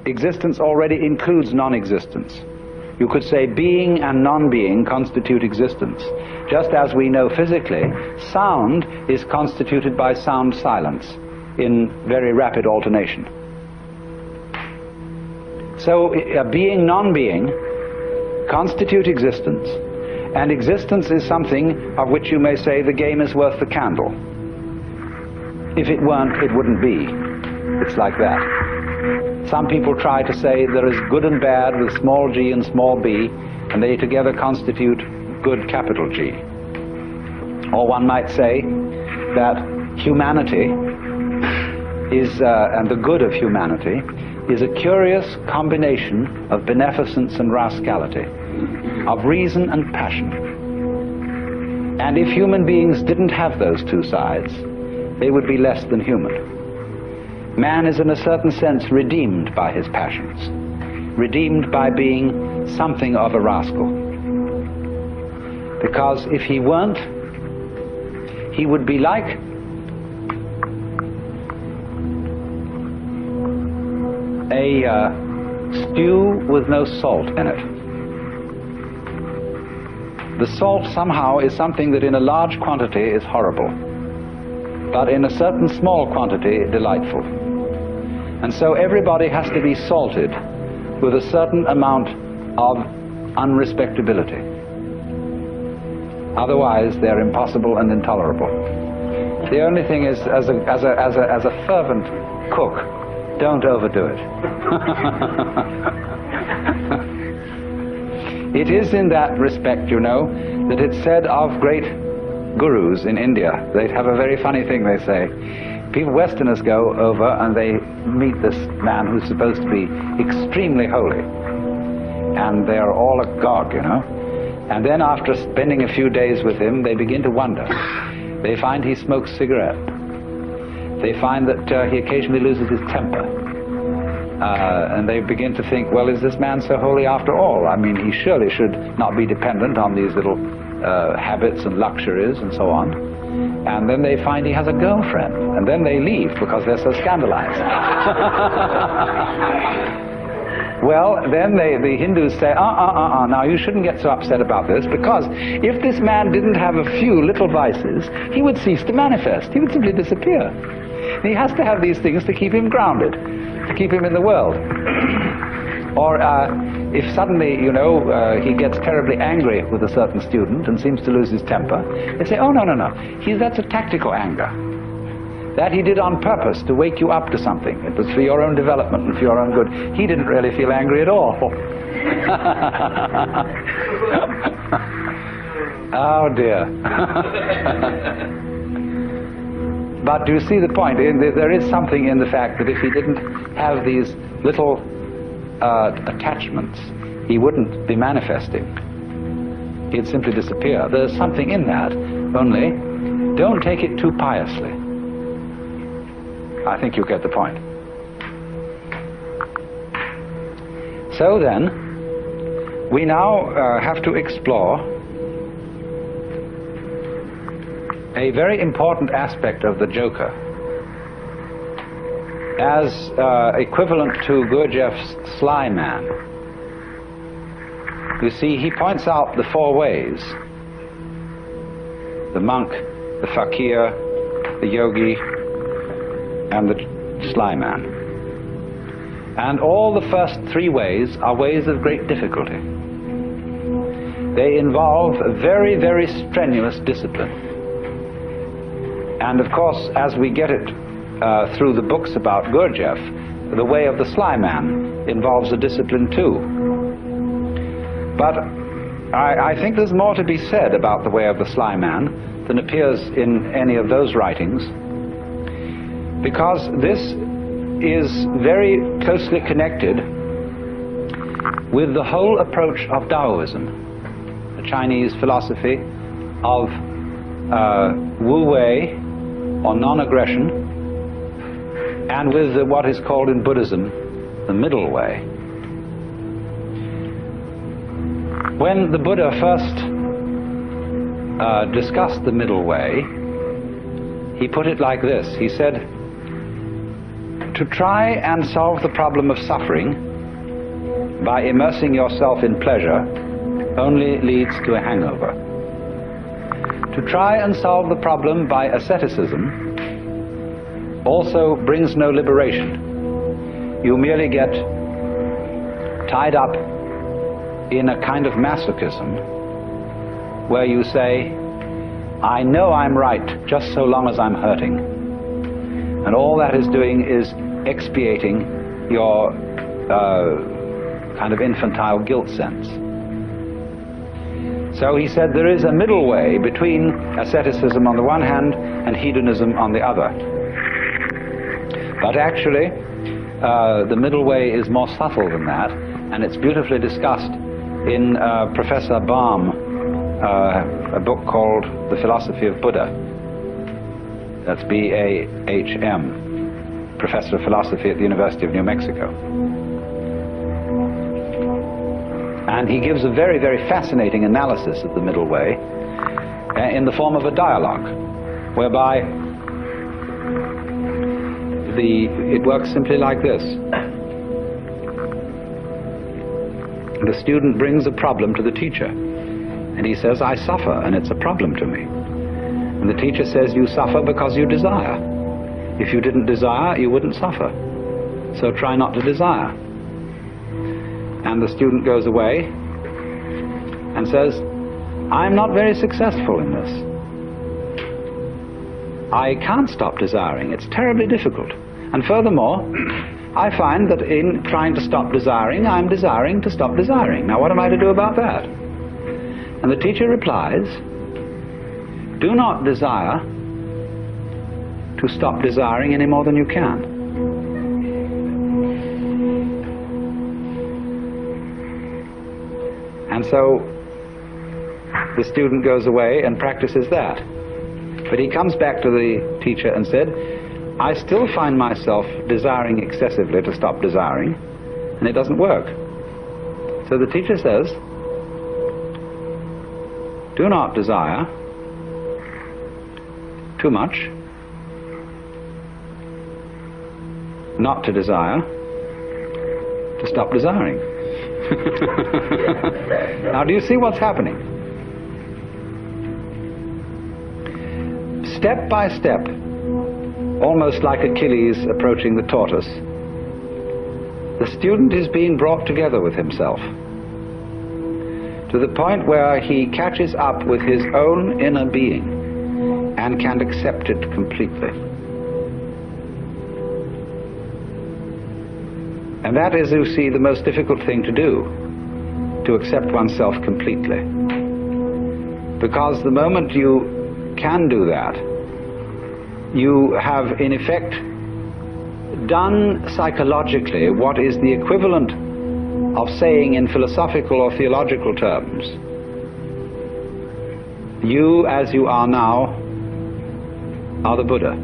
existence already includes non-existence. You could say being and non-being constitute existence. Just as we know physically, sound is constituted by sound silence in very rapid alternation. So being, non-being constitute existence, and existence is something of which you may say the game is worth the candle. If it weren't, it wouldn't be. It's like that. Some people try to say there is good and bad with small g and small b, and they together constitute good, capital G. Or one might say that humanity is, and the good of humanity, is a curious combination of beneficence and rascality, of reason and passion. And if human beings didn't have those two sides, they would be less than human. Man is in a certain sense redeemed by his passions, redeemed by being something of a rascal. Because if he weren't, he would be like a stew with no salt in it. The salt somehow is something that in a large quantity is horrible, but in a certain small quantity delightful. And so everybody has to be salted with a certain amount of unrespectability. Otherwise they're impossible and intolerable. The only thing is, as a fervent cook, don't overdo it. It is in that respect, you know, that it's said of great gurus in India. They have a very funny thing they say. People, Westerners, go over and they meet this man who's supposed to be extremely holy. And they are all agog, you know. And then after spending a few days with him, they begin to wonder. They find he smokes cigarette. They find that he occasionally loses his temper. And they begin to think, well, is this man so holy after all? I mean, he surely should not be dependent on these little habits and luxuries and so on. And then they find he has a girlfriend. And then they leave because they're so scandalized. Well, then the Hindus say, now you shouldn't get so upset about this, because if this man didn't have a few little vices, he would cease to manifest. He would simply disappear. He has to have these things to keep him grounded, to keep him in the world. Or if suddenly, you know, he gets terribly angry with a certain student and seems to lose his temper, they say, oh, no, that's a tactical anger. That he did on purpose to wake you up to something. It was for your own development and for your own good. He didn't really feel angry at all. Oh dear. But do you see the point? There is something in the fact that if he didn't have these little attachments, he wouldn't be manifesting. He'd simply disappear. There's something in that, only don't take it too piously. I think you get the point. So then, we now have to explore a very important aspect of the Joker as equivalent to Gurdjieff's sly man. You see, he points out the four ways: the monk, the fakir, the yogi, and the sly man. And all the first three ways are ways of great difficulty. They involve a very, very strenuous discipline. And of course, as we get it through the books about Gurdjieff, the way of the sly man involves a discipline too. But I think there's more to be said about the way of the sly man than appears in any of those writings, because this is very closely connected with the whole approach of Taoism, the Chinese philosophy of Wu Wei, or non-aggression, and with what is called in Buddhism the middle way. When the Buddha first discussed the middle way, he put it like this. He said, To try and solve the problem of suffering by immersing yourself in pleasure only leads to a hangover. To try and solve the problem by asceticism also brings no liberation. You merely get tied up in a kind of masochism where you say, I know I'm right just so long as I'm hurting. And all that is doing is expiating your kind of infantile guilt sense. So he said there is a middle way between asceticism on the one hand and hedonism on the other. But actually, the middle way is more subtle than that, and it's beautifully discussed in Professor Baum, a book called The Philosophy of Buddha. That's B-A-H-M, Professor of Philosophy at the University of New Mexico. And he gives a very, very fascinating analysis of the middle way in the form of a dialogue, whereby it works simply like this. The student brings a problem to the teacher, and he says, I suffer, and it's a problem to me. And the teacher says, you suffer because you desire. If you didn't desire, you wouldn't suffer. So try not to desire. And the student goes away and says, I'm not very successful in this. I can't stop desiring. It's terribly difficult. And furthermore, I find that in trying to stop desiring, I'm desiring to stop desiring. Now what am I to do about that? And the teacher replies, do not desire to stop desiring any more than you can. And so the student goes away and practices that. But he comes back to the teacher and said, I still find myself desiring excessively to stop desiring, and it doesn't work. So the teacher says, do not desire too much, not to desire, to stop desiring. Now do you see what's happening? Step by step, almost like Achilles approaching the tortoise, the student is being brought together with himself to the point where he catches up with his own inner being and can accept it completely. And that is, you see, the most difficult thing to do, to accept oneself completely. Because the moment you can do that, you have in effect done psychologically what is the equivalent of saying in philosophical or theological terms, you as you are now are the Buddha,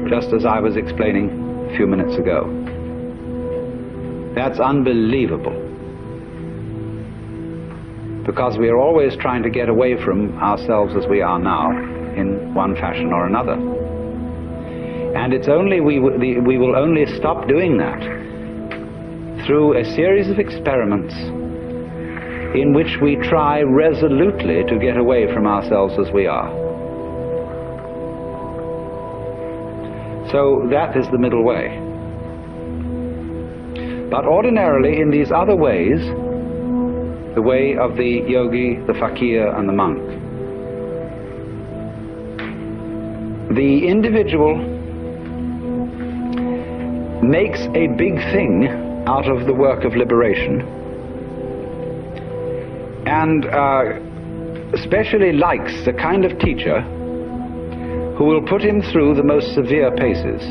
just as I was explaining a few minutes ago. That's unbelievable, because we are always trying to get away from ourselves as we are now in one fashion or another. And it's only we will only stop doing that through a series of experiments in which we try resolutely to get away from ourselves as we are. So that is the middle way. But ordinarily in these other ways, the way of the yogi, the fakir, and the monk, the individual makes a big thing out of the work of liberation, and especially likes the kind of teacher who will put him through the most severe paces.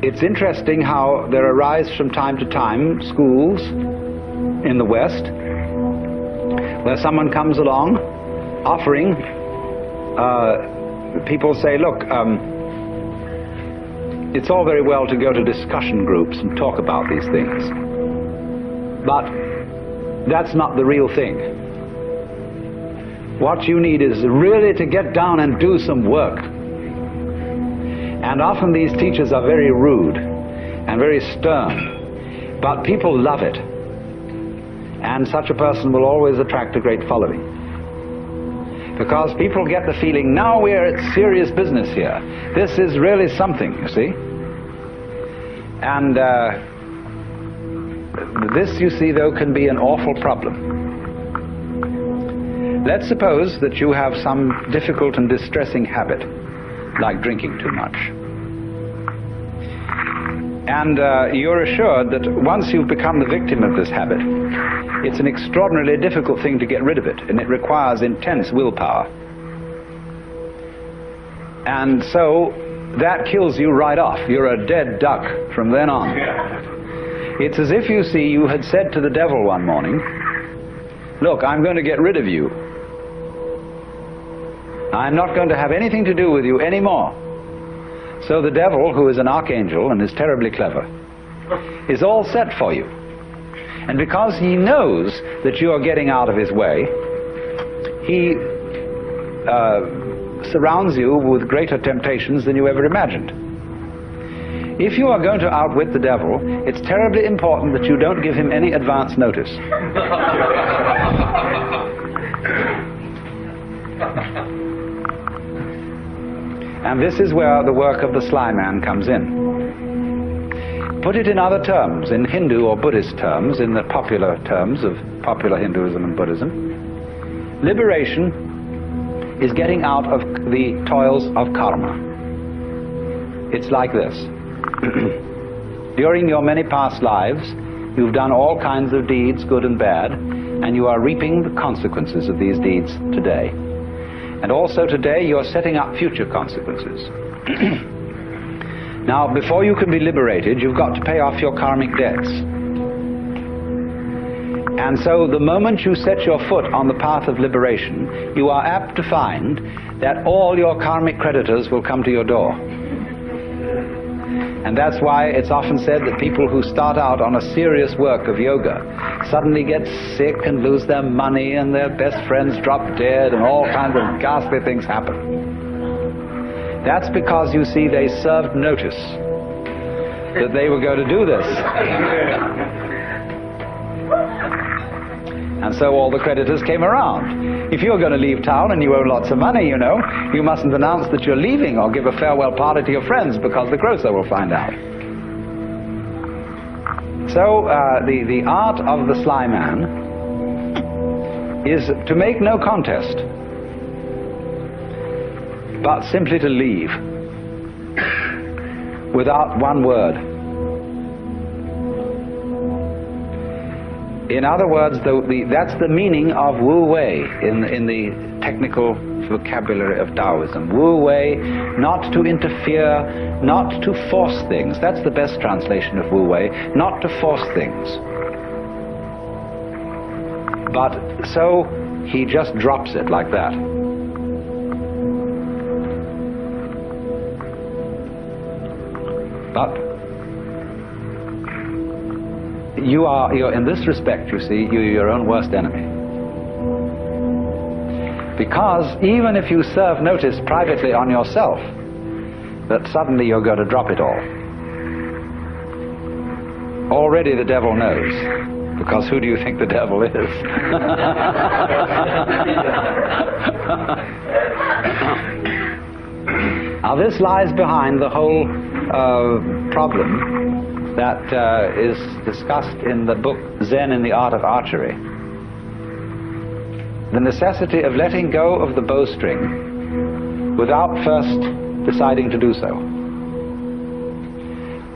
It's interesting how there arise from time to time schools in the West where someone comes along offering, people say, look, it's all very well to go to discussion groups and talk about these things, but that's not the real thing. What you need is really to get down and do some work. And often these teachers are very rude and very stern, but people love it. And such a person will always attract a great following. Because people get the feeling, now we're at serious business here. This is really something, you see. And this, you see, though, can be an awful problem. Let's suppose that you have some difficult and distressing habit, like drinking too much. And you're assured that once you've become the victim of this habit, it's an extraordinarily difficult thing to get rid of it, and it requires intense willpower. And so that kills you right off. You're a dead duck from then on. It's as if, you see, you had said to the devil one morning, look, I'm going to get rid of you. I'm not going to have anything to do with you anymore. So the devil, who is an archangel and is terribly clever, is all set for you. And because he knows that you are getting out of his way, he surrounds you with greater temptations than you ever imagined. If you are going to outwit the devil, it's terribly important that you don't give him any advance notice. And this is where the work of the sly man comes in. Put it in other terms, in Hindu or Buddhist terms, in the popular terms of popular Hinduism and Buddhism. Liberation is getting out of the toils of karma. It's like this. During your many past lives, you've done all kinds of deeds, good and bad, and you are reaping the consequences of these deeds today. And also today you're setting up future consequences. Now, before you can be liberated, you've got to pay off your karmic debts. And so the moment you set your foot on the path of liberation, you are apt to find that all your karmic creditors will come to your door. And that's why it's often said that people who start out on a serious work of yoga suddenly get sick and lose their money, and their best friends drop dead, and all kinds of ghastly things happen. That's because, you see, they served notice that they were going to do this. And so all the creditors came around. If you're going to leave town and you owe lots of money, you know, you mustn't announce that you're leaving or give a farewell party to your friends, because the grocer will find out. So the art of the sly man is to make no contest, but simply to leave without one word. In other words, that's the meaning of Wu Wei in the technical vocabulary of Taoism. Wu Wei, not to interfere, not to force things. That's the best translation of Wu Wei, not to force things. But so he just drops it like that. But you're in this respect, you see, you're your own worst enemy. Because even if you serve notice privately on yourself that suddenly you're going to drop it all, already the devil knows. Because who do you think the devil is? Now this lies behind the whole problem that is discussed in the book Zen in the Art of Archery. The necessity of letting go of the bowstring without first deciding to do so.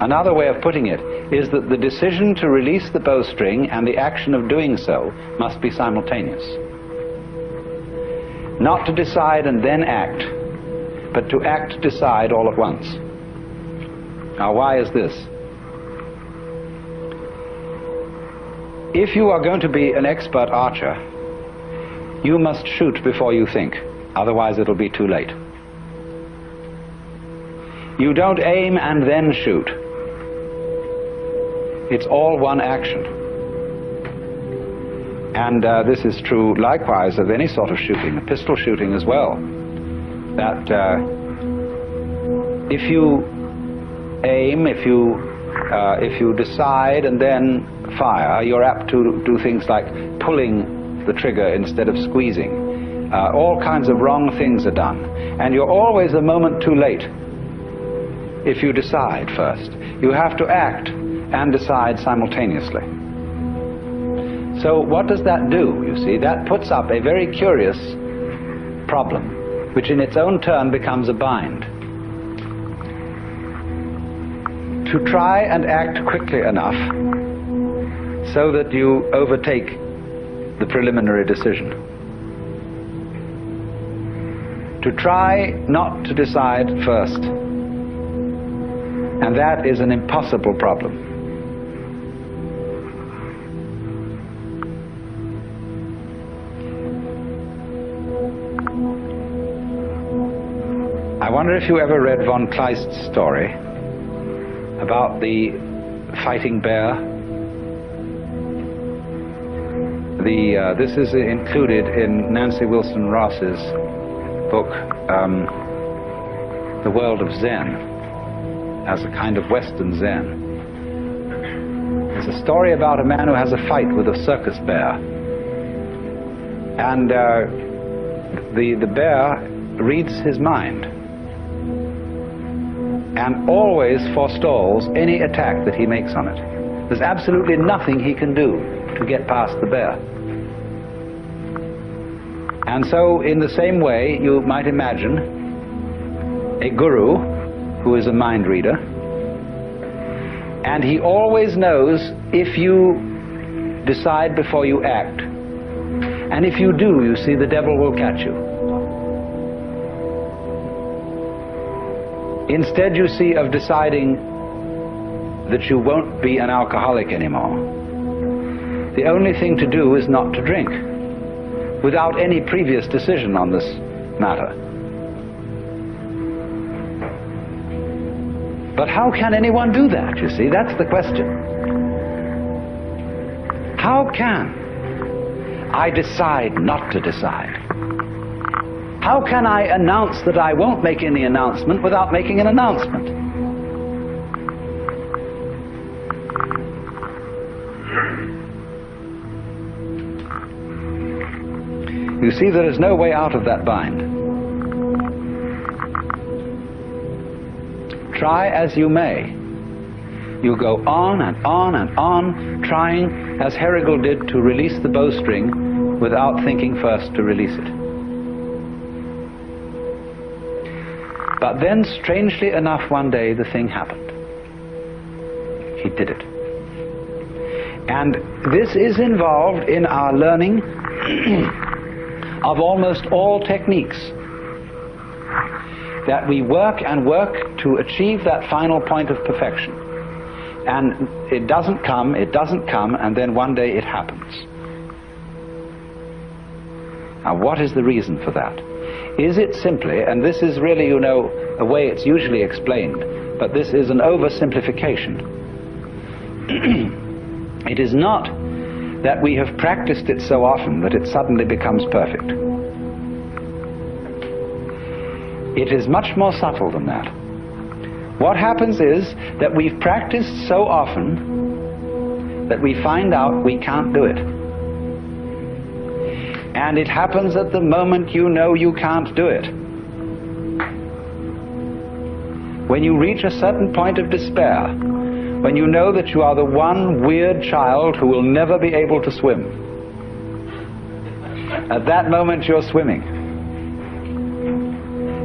Another way of putting it is that the decision to release the bowstring and the action of doing so must be simultaneous. Not to decide and then act, but to act, decide all at once. Now, why is this? If you are going to be an expert archer, you must shoot before you think, otherwise it'll be too late. You don't aim and then shoot. It's all one action. And this is true likewise of any sort of shooting, pistol shooting as well. That if you aim, if you decide and then fire, you're apt to do things like pulling the trigger instead of squeezing. All kinds of wrong things are done, and you're always a moment too late if you decide first. You have to act and decide simultaneously. So what does that do? You see, that puts up a very curious problem, which in its own turn becomes a bind. To try and act quickly enough so that you overtake the preliminary decision. To try not to decide first. And that is an impossible problem. I wonder if you ever read von Kleist's story about the fighting bear. This is included in Nancy Wilson Ross's book, The World of Zen, as a kind of Western Zen. It's a story about a man who has a fight with a circus bear. And the bear reads his mind and always forestalls any attack that he makes on it. There's absolutely nothing he can do to get past the bear. And so, in the same way, you might imagine a guru who is a mind reader, and he always knows if you decide before you act. And if you do, you see, the devil will catch you. Instead, you see, of deciding that you won't be an alcoholic anymore, the only thing to do is not to drink, without any previous decision on this matter. But how can anyone do that, you see? That's the question. How can I decide not to decide? How can I announce that I won't make any announcement without making an announcement? You see, there is no way out of that bind. Try as you may, you go on and on and on, trying, as Herigel did, to release the bowstring without thinking first to release it. But then, strangely enough, one day the thing happened. He did it. And this is involved in our learning of almost all techniques. That we work and work to achieve that final point of perfection. And it doesn't come, and then one day it happens. Now, what is the reason for that? Is it simply, and this is really, you know, the way it's usually explained, but this is an oversimplification. It is not that we have practiced it so often that it suddenly becomes perfect. It is much more subtle than that. What happens is that we've practiced so often that we find out we can't do it. And it happens at the moment you know you can't do it. When you reach a certain point of despair, when you know that you are the one weird child who will never be able to swim, at that moment you're swimming.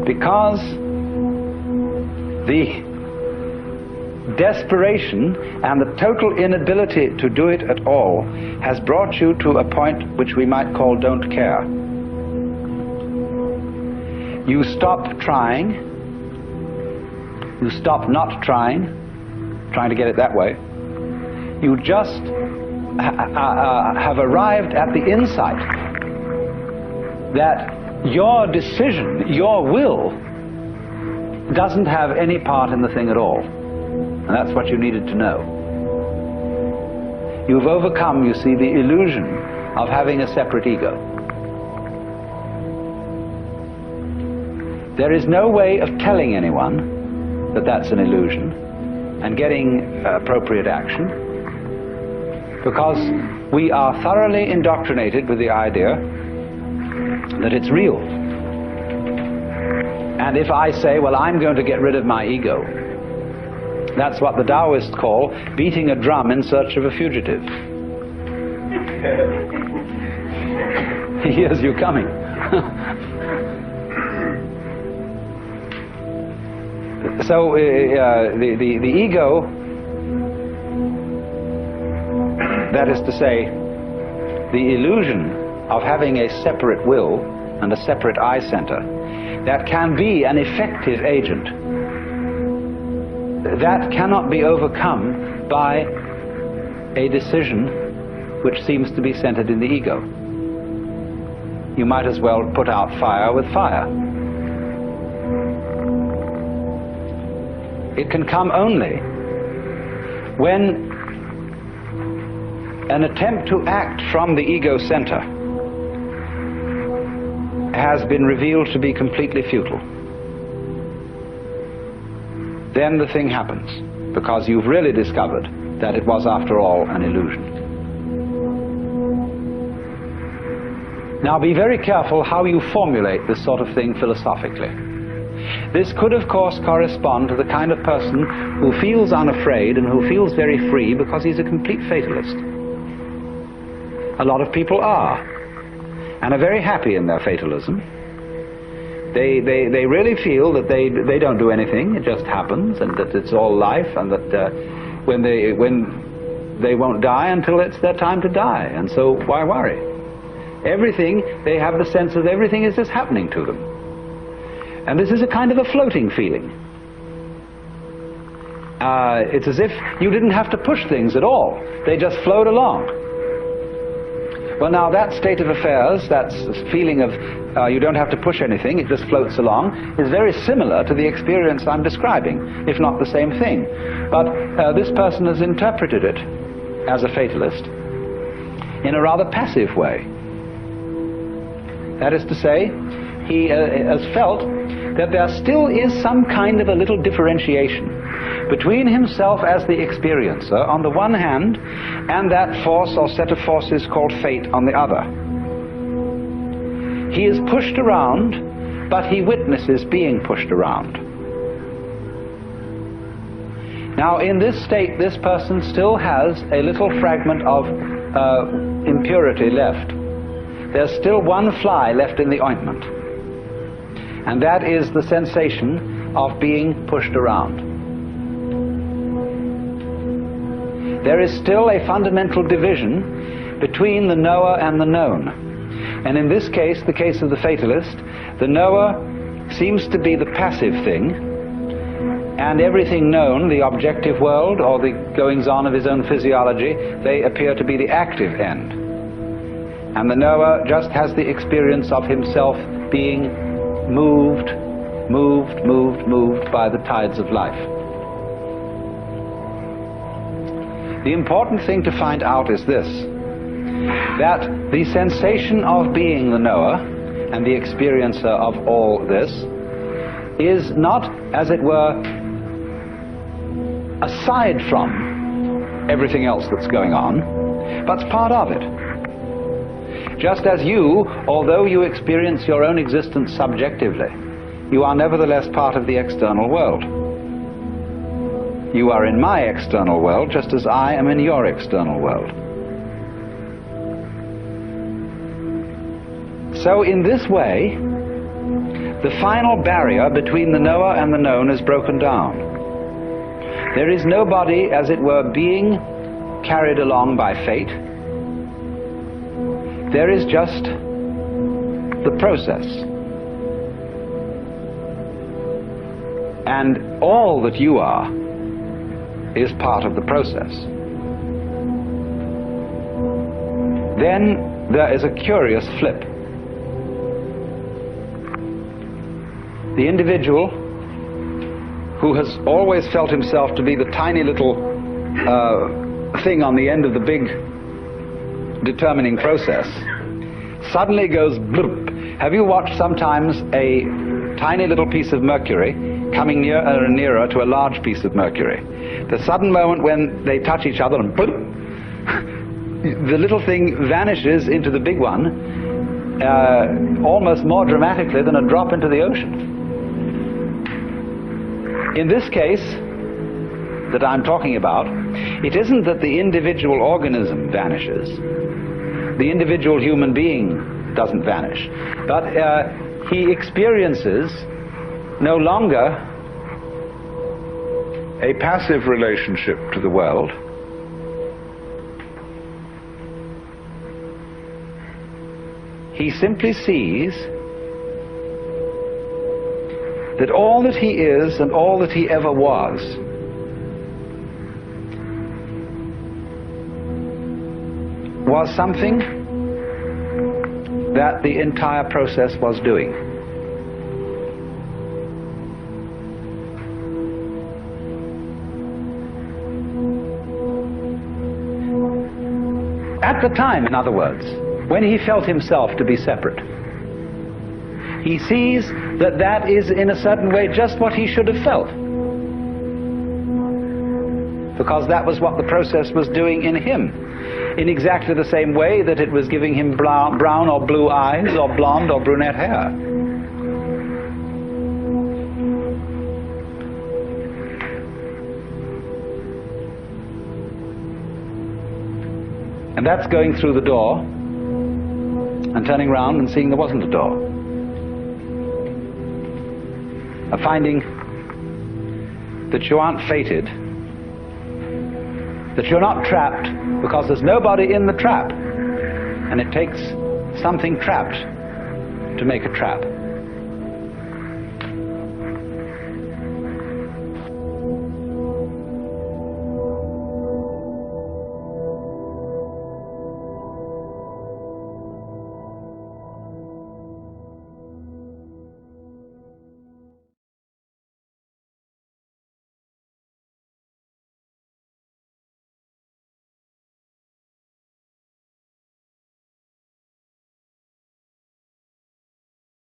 Because the desperation and the total inability to do it at all has brought you to a point which we might call don't care. You stop trying, you stop not trying to get it that way. You just have arrived at the insight that your decision, your will, doesn't have any part in the thing at all. And that's what you needed to know. You've overcome, you see, the illusion of having a separate ego. There is no way of telling anyone that that's an illusion and getting appropriate action, because we are thoroughly indoctrinated with the idea that it's real. And if I say, well, I'm going to get rid of my ego, that's what the Taoists call beating a drum in search of a fugitive. He hears you coming. So the ego, that is to say, the illusion of having a separate will and a separate I center that can be an effective agent, that cannot be overcome by a decision which seems to be centered in the ego. You might as well put out fire with fire. It can come only when an attempt to act from the ego center has been revealed to be completely futile. Then the thing happens, because you've really discovered that it was after all an illusion. Now be very careful how you formulate this sort of thing philosophically. This could of course correspond to the kind of person who feels unafraid and who feels very free because he's a complete fatalist. A lot of people are, and are very happy in their fatalism. They really feel that they don't do anything, it just happens, and that it's all life, and that when they won't die until it's their time to die, and so why worry? Everything, they have the sense that everything is just happening to them. And this is a kind of a floating feeling. It's as if you didn't have to push things at all. They just flowed along. Well, now that state of affairs, that feeling of you don't have to push anything, it just floats along, is very similar to the experience I'm describing, if not the same thing. But this person has interpreted it as a fatalist in a rather passive way. That is to say, he has felt that there still is some kind of a little differentiation between himself as the experiencer on the one hand and that force or set of forces called fate on the other. He is pushed around, but he witnesses being pushed around. Now in this state, this person still has a little fragment of impurity left. There's still one fly left in the ointment, and that is the sensation of being pushed around. There is still a fundamental division between the knower and the known. And in this case, the case of the fatalist, the knower seems to be the passive thing, and everything known, the objective world or the goings-on of his own physiology, they appear to be the active end. And the knower just has the experience of himself being moved by the tides of life. The important thing to find out is this, that the sensation of being the knower and the experiencer of all this is not, as it were, aside from everything else that's going on, but it's part of it. Just as you, although you experience your own existence subjectively, you are nevertheless part of the external world. You are in my external world just as I am in your external world. So in this way, the final barrier between the knower and the known is broken down. There is nobody, as it were, being carried along by fate. There is just the process. And all that you are is part of the process. Then there is a curious flip. The individual who has always felt himself to be the tiny little thing on the end of the big determining process suddenly goes bloop. Have you watched sometimes a tiny little piece of mercury coming nearer and nearer to a large piece of mercury. The sudden moment when they touch each other and boom, the little thing vanishes into the big one, almost more dramatically than a drop into the ocean. In this case that I'm talking about, it isn't that the individual organism vanishes, the individual human being doesn't vanish, but he experiences no longer a passive relationship to the world, he simply sees that all that he is and all that he ever was something that the entire process was doing. At the time, in other words, when he felt himself to be separate, he sees that that is in a certain way just what he should have felt, because that was what the process was doing in him, in exactly the same way that it was giving him brown or blue eyes or blonde or brunette hair. And that's going through the door and turning round and seeing there wasn't a door. A finding that you aren't fated, that you're not trapped, because there's nobody in the trap, and it takes something trapped to make a trap.